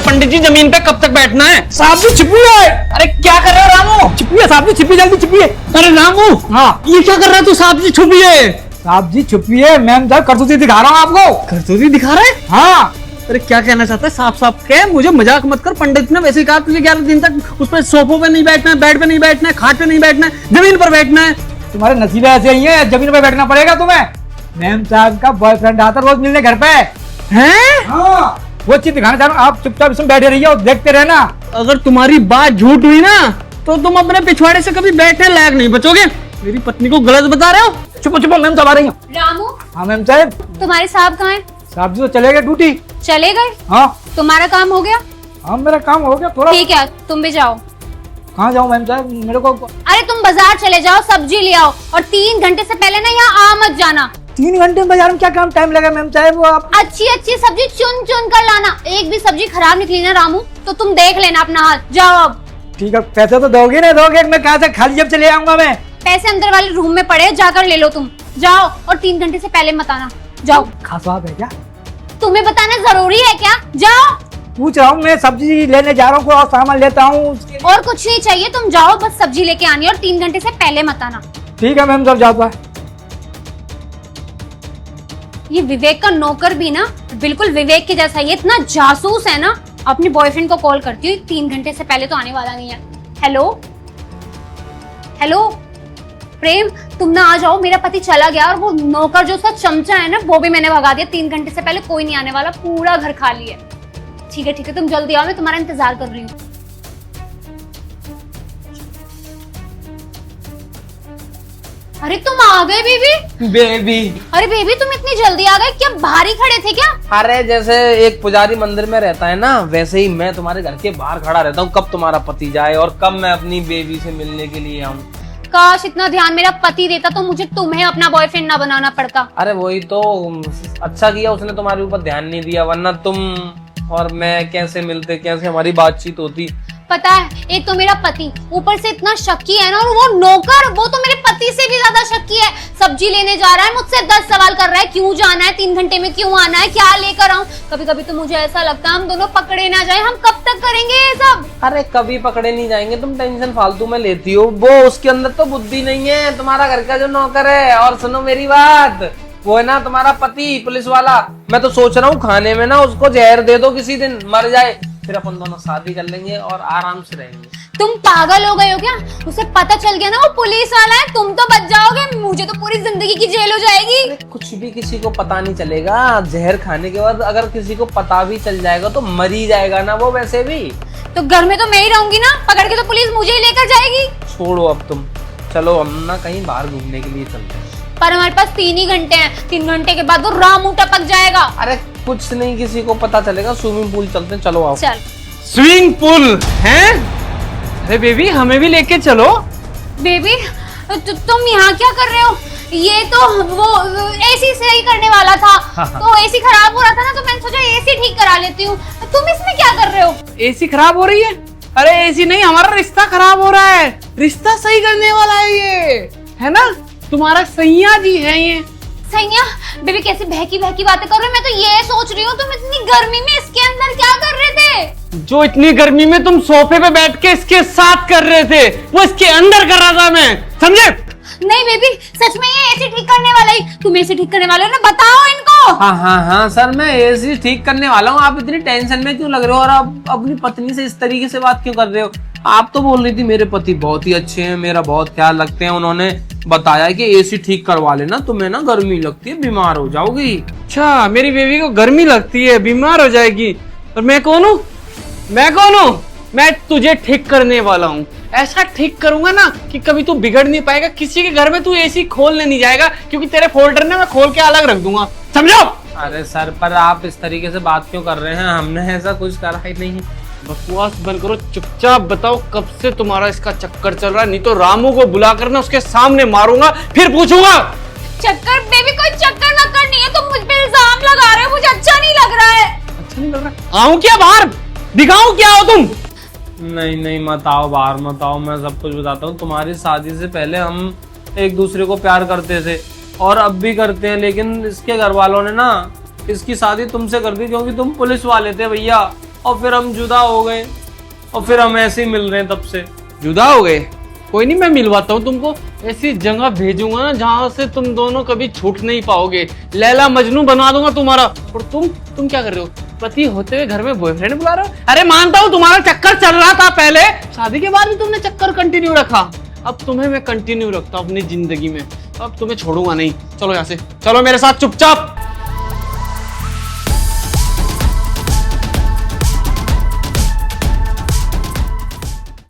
पंडित जी जमीन पे कब तक बैठना है? साहब जी छिपिए। अरे क्या कर रहे हो रामू? छिपिए साहब जी, छिपिए, जल्दी छिपिए। अरे रामू, हाँ ये क्या कर रहा है तू? साहब जी छुपिए। साहब जी छुपिए, मैम साहब करतूती दिखा रहा हूँ आपको। करतूती दिखा रहा है? हाँ अरे क्या कहना चाहता है? साफ साफ कह, मुझे मजाक मत कर। पंडित ने वैसे ही कहा तुझे 11 दिन तक उस पर सोफों पे नहीं बैठना है, बेड पे नहीं बैठना है, खाट पे नहीं बैठना है, जमीन पर बैठना है। तुम्हारे नसीबे ऐसे ही है, जमीन पे बैठना पड़ेगा तुम्हें। मैम साहब का बॉयफ्रेंड आता रोज मिलने घर पे। हैं? हाँ वो चीज दिखाना चाह रहा हूँ, आप चुपचाप इसमें बैठे रहिए और देखते रहना। अगर तुम्हारी बात झूठ हुई ना तो तुम अपने पिछवाड़े से कभी बैठने लायक नहीं बचोगे। मेरी पत्नी को गलत बता रहे हो। चुपो चुपो, मैम साहब आ रही हूँ। रामू, हाँ मैम साहब। तुम्हारे साहब कहाँ हैं? साहब जी तो चले गए ड्यूटी। चले गए? हाँ तुम्हारा काम हो गया? हाँ मेरा काम हो गया थोड़ा। ठीक है, तुम भी जाओ। कहाँ जाऊँ मैम साहब, मेरे को अरे तुम बाजार चले जाओ, सब्जी ले आओ, और 3 घंटे से पहले ना यहाँ आ मत जाना। 3 घंटे में बाजार में क्या काम टाइम लगा मैम साहब? वो आप अच्छी अच्छी सब्जी चुन चुन कर लाना। एक भी सब्जी खराब निकली ना रामू तो तुम देख लेना अपना हाल। जाओ अब। ठीक है, पैसे तो दोगे ना? दोगे? मैं कहाँ से खाली जब चले आऊंगा मैं। पैसे अंदर वाले रूम में पड़े, जाकर ले लो तुम। जाओ, और 3 घंटे से पहले मत आना। जाओ। खास बात है क्या? तुम्हें बताना जरूरी है क्या? जाओ। पूछ रहा हूँ, मैं सब्जी लेने जा रहा हूँ, कोई और सामान लेता हूँ। और कुछ नहीं चाहिए, तुम जाओ, बस सब्जी लेके आनी है, और 3 घंटे से पहले मत आना। ठीक है मैम साहब, जाता है। ये विवेक का नौकर भी ना बिल्कुल विवेक के जैसा, ये इतना जासूस है ना। अपने बॉयफ्रेंड को कॉल करती हूँ, 3 घंटे से पहले तो आने वाला नहीं है। हेलो हेलो प्रेम, तुम ना आ जाओ, मेरा पति चला गया, और वो नौकर जो उसका चमचा है ना वो भी मैंने भगा दिया। 3 घंटे से पहले कोई नहीं आने वाला, पूरा घर खाली है। ठीक है, तुम जल्दी आओ, मैं तुम्हारा इंतजार कर रही हूँ। अरे तुम आ गए बेबी। बेबी, अरे बेबी, तुम इतनी जल्दी आ गए, क्या बाहर ही खड़े थे क्या? अरे जैसे एक पुजारी मंदिर में रहता है ना, वैसे ही मैं तुम्हारे घर के बाहर खड़ा रहता हूँ, कब तुम्हारा पति जाए और कब मैं अपनी बेबी से मिलने के लिए आऊँ। काश इतना ध्यान मेरा पति देता तो मुझे तुम्हें अपना बॉयफ्रेंड ना बनाना पड़ता। अरे वही तो, अच्छा किया उसने तुम्हारे ऊपर ध्यान नहीं दिया, वरना तुम और मैं कैसे मिलते, कैसे हमारी बातचीत होती। पता है, एक तो मेरा पति ऊपर से इतना शक्की है ना, और वो नौकर, वो तो मेरे पति से भी ज्यादा शक्की है। सब्जी लेने जा रहा है, मुझसे 10 सवाल कर रहा है, क्यों जाना है, 3 घंटे में क्यों आना है, क्या लेकर आऊं। कभी कभी तो मुझे ऐसा लगता है हम दोनों पकड़े ना जाए। हम कब तक करेंगे ये सब? अरे कभी पकड़े नहीं जाएंगे, तुम टेंशन फालतू में लेती हो। वो उसके अंदर तो बुद्धि नहीं है, तुम्हारा घर का जो नौकर है। और सुनो मेरी बात, वो है ना तुम्हारा पति पुलिस वाला, मैं तो सोच रहा हूँ खाने में ना उसको जहर दे दो, किसी दिन मर जाए, फिर अपन दोनों शादी कर लेंगे और आराम से रहेंगे। तुम पागल हो गए हो क्या? उसे पता चल गया ना वो पुलिस वाला है, तुम तो बच जाओगे, मुझे तो पूरी जिंदगी की जेल हो जाएगी। कुछ भी किसी को पता नहीं चलेगा। जहर खाने के बाद अगर किसी को पता भी चल जाएगा तो मर ही जाएगा ना वो वैसे भी। तो घर में तो मैं ही रहूंगी ना, पकड़ के तो पुलिस मुझे ही लेकर जाएगी। छोड़ो अब तुम, चलो हम ना कहीं बाहर घूमने के लिए चलते हैं। पर हमारे पास 3 ही घंटे हैं, 3 घंटे के बाद वो रामू टपक जाएगा। अरे कुछ नहीं, किसी को पता चलेगा, स्विमिंग पूल चलते हैं, चलो आओ। चल। स्विमिंग पूल है? अरे बेबी, हमें भी लेके चलो। बेबी, तुम यहाँ क्या कर रहे हो? ये तो वो एसी सही करने वाला था। तो एसी खराब हो रहा था ना, तो मैंने सोचा एसी ठीक करा लेती हूँ। तुम इसमें क्या कर रहे हो? एसी खराब हो रही है? अरे एसी नहीं, हमारा रिश्ता खराब हो रहा है। रिश्ता सही करने वाला है ये, है ना? तुम्हारा सैया जी है ये। सैया? बेबी कैसे बहकी बहकी बातें कर रहे हो? मैं तो ये सोच रही हूँ तुम इतनी गर्मी में इसके अंदर क्या कर रहे थे? जो इतनी गर्मी में तुम सोफे पे बैठ के इसके साथ कर रहे थे, वो इसके अंदर कर रहा था मैं, समझे? नहीं बेबी, सच में ये एसी ठीक करने वाला ही। तुम एसी ठीक करने वाले हो ना, बताओ इनको। हाँ सर, मैं एसी ठीक करने वाला हूँ। आप इतनी टेंशन में क्यों लग रहे हो और आप अपनी पत्नी से इस तरीके से बात क्यों कर रहे हो? आप तो बोल रही थी मेरे पति बहुत ही अच्छे हैं, मेरा बहुत ख्याल रखते हैं, उन्होंने बताया कि एसी ठीक करवा लेना, तुम्हें ना गर्मी लगती है, बीमार हो जाओगी। अच्छा, मेरी बेबी को गर्मी लगती है, बीमार हो जाएगी। और मैं कौन हूँ? मैं तुझे ठीक करने वाला हूँ। ऐसा ठीक करूंगा ना कि कभी तू बिगड़ नहीं पाएगा। किसी के घर में तू एसी खोलने नहीं जाएगा, क्योंकि तेरे फोल्डर ने मैं खोल के अलग रख दूंगा, समझो? अरे सर, पर आप इस तरीके से बात क्यों कर रहे हैं? हमने ऐसा कुछ करा ही नहीं। बकवास बंद करो, चुपचाप बताओ कब से तुम्हारा इसका चक्कर चल रहा है, नहीं तो रामू को बुला कर ना उसके सामने मारूंगा, फिर पूछूंगा। चक्कर? बेबी कोई चक्कर वक्कर नहीं है, तुम मुझ पे इल्जाम लगा रहे हो, मुझे अच्छा नहीं लग रहा है। अच्छा नहीं लग रहा? आऊं क्या बाहर? दिखाऊं क्या हो तुम? नहीं मत आओ, बाहर मत आओ, मैं सब कुछ बताता हूँ। तुम्हारी शादी से पहले हम एक दूसरे को प्यार करते थे और अब भी करते हैं, लेकिन इसके घर वालों ने ना इसकी शादी तुमसे कर दी, क्योंकि तुम पुलिस वाले थे भैया। और फिर हम जुदा हो गए और फिर हम ऐसे ही मिल रहे हैं तब से। जुदा हो गए? कोई नहीं, मैं मिलवाता हूँ तुमको। ऐसी जगह भेजूंगा ना जहां से तुम दोनों कभी छूट नहीं पाओगे। लैला मजनू बना दूंगा तुम्हारा। और तुम क्या कर रहे हो? पति होते हुए घर में बॉयफ्रेंड बुला रहे हो? अरे मानता हूँ तुम्हारा चक्कर चल रहा था पहले, शादी के बाद भी तुमने चक्कर कंटिन्यू रखा। अब तुम्हें मैं कंटिन्यू रखता हूँ अपनी जिंदगी में। अब तुम्हें छोड़ूंगा नहीं। चलो यहाँ से, चलो मेरे साथ चुपचाप।